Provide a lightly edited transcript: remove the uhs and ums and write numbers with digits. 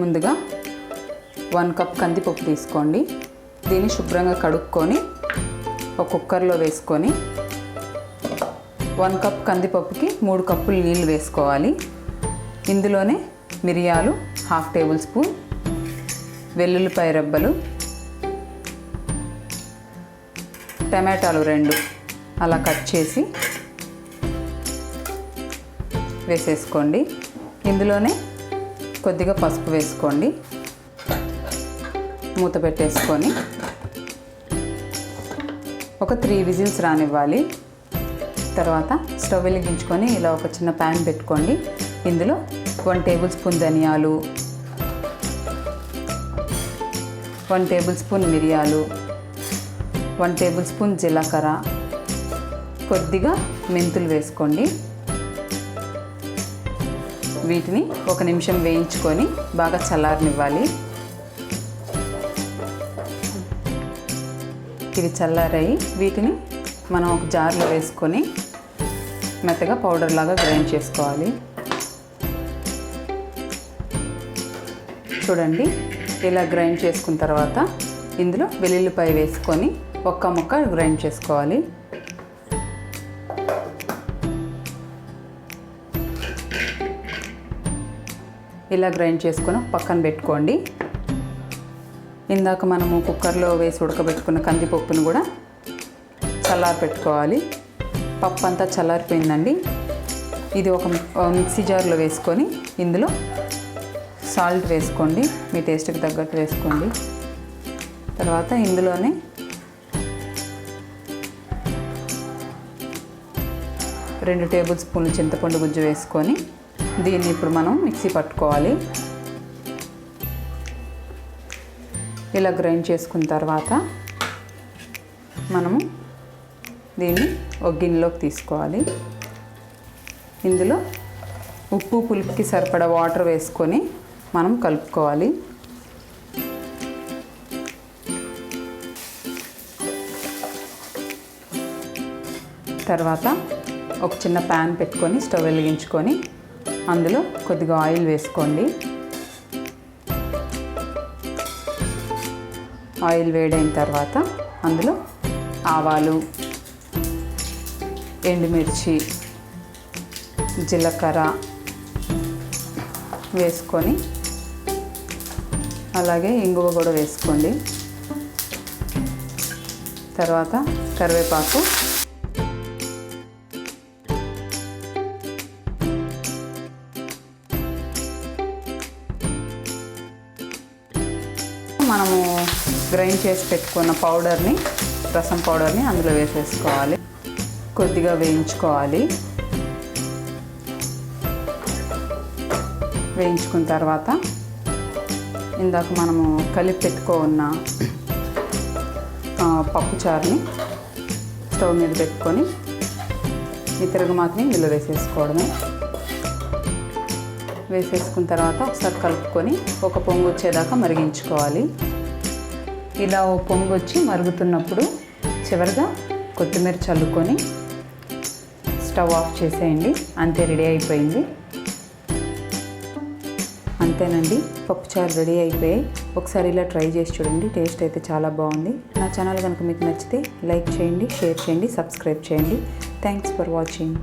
ముందుగా 1 కప్ కందిపప్పు తీసుకోండి. దీన్ని శుభ్రంగా కడుక్కొని ఒక కుక్కర్లో వేసుకొని 1 కప్ కందిపప్పుకి 3 కప్పులు నీళ్ళు వేసుకోవాలి. ఇందులోనే మిరియాలు 1/2 టేబుల్ స్పూన్, వెల్లుల్లిపాయ రెబ్బలు, టమాటాలు 2 అలా కట్ చేసి వేసేసుకోండి. ఇందులోనే కొద్దిగా పసుపు వేసుకోండి. మూత పెట్టేసుకొని ఒక 3 విజిల్స్ రానివ్వాలి. తర్వాత స్టవ్ వెలిగించుకొని ఇలా ఒక చిన్న ప్యాన్ పెట్టుకోండి. ఇందులో 1 టేబుల్ స్పూన్ ధనియాలు, 1 టేబుల్ స్పూన్ మిరియాలు, 1 టేబుల్ స్పూన్ జీలకర్ర, కొద్దిగా మెంతులు వేసుకోండి. వీటిని 1 నిమిషం వేయించుకొని బాగా చల్లారనివ్వాలి. ఇవి చల్లారాయి. వీటిని మనం ఒక జార్లో వేసుకొని మెత్తగా పౌడర్ లాగా గ్రైండ్ చేసుకోవాలి. చూడండి, ఇలా గ్రైండ్ చేసుకున్న తర్వాత ఇందులో వెల్లుల్లిపాయ వేసుకొని ఒక్క ముక్క గ్రైండ్ చేసుకోవాలి. ఇలా గ్రైండ్ చేసుకొని పక్కన పెట్టుకోండి. ఇందాక మనము కుక్కర్లో వేసి ఉడకబెట్టుకున్న కందిపప్పును కూడా చల్లారి పెట్టుకోవాలి. పప్పు అంతా చల్లారిపోయిందండి. ఇది ఒక మిక్సీ జార్లో వేసుకొని ఇందులో సాల్ట్ వేసుకోండి. మీ టేస్ట్కి తగ్గట్టు వేసుకోండి. తర్వాత ఇందులోనే రెండు టేబుల్ స్పూన్లు చింతపండు గుజ్జు వేసుకొని దీన్ని ఇప్పుడు మనం మిక్సీ పట్టుకోవాలి. ఇలా గ్రైండ్ చేసుకున్న తర్వాత మనము దీన్ని ఒక గిన్నెలోకి తీసుకోవాలి. ఇందులో ఉప్పు పులుపుకి సరిపడా వాటర్ వేసుకొని మనం కలుపుకోవాలి. తర్వాత ఒక చిన్న ప్యాన్ పెట్టుకొని స్టవ్ వెలిగించుకొని అందులో కొద్దిగా ఆయిల్ వేసుకోండి. ఆయిల్ వేడైన తర్వాత అందులో ఆవాలు, ఎండుమిర్చి, జీలకర్ర వేసుకొని అలాగే ఇంగువ కూడా వేసుకోండి. తర్వాత కరివేపాకు, మనము గ్రైండ్ చేసి పెట్టుకున్న పౌడర్ని, రసం పౌడర్ని అందులో వేసేసుకోవాలి. కొద్దిగా వేయించుకోవాలి. వేయించుకున్న తర్వాత ఇందాక మనము కలిపి పెట్టుకున్న పప్పు చారుని స్టవ్ మీద పెట్టుకొని ఈ తిరగమాతని ఇందులో వేసేసుకోవడమే. వేసేసుకున్న తర్వాత ఒకసారి కలుపుకొని ఒక పొంగు వచ్చేదాకా మరిగించుకోవాలి. ఇలా ఓ పొంగు వచ్చి మరుగుతున్నప్పుడు చివరిగా కొత్తిమీర చల్లుకొని స్టవ్ ఆఫ్ చేసేయండి. అంతే, రెడీ అయిపోయింది. అంతేనండి, పప్పుచారు రెడీ అయిపోయాయి. ఒకసారి ఇలా ట్రై చేసి చూడండి. టేస్ట్ అయితే చాలా బాగుంది. నా ఛానల్ కనుక మీకు నచ్చితే లైక్ చేయండి, షేర్ చేయండి, సబ్స్క్రైబ్ చేయండి. Thanks for watching.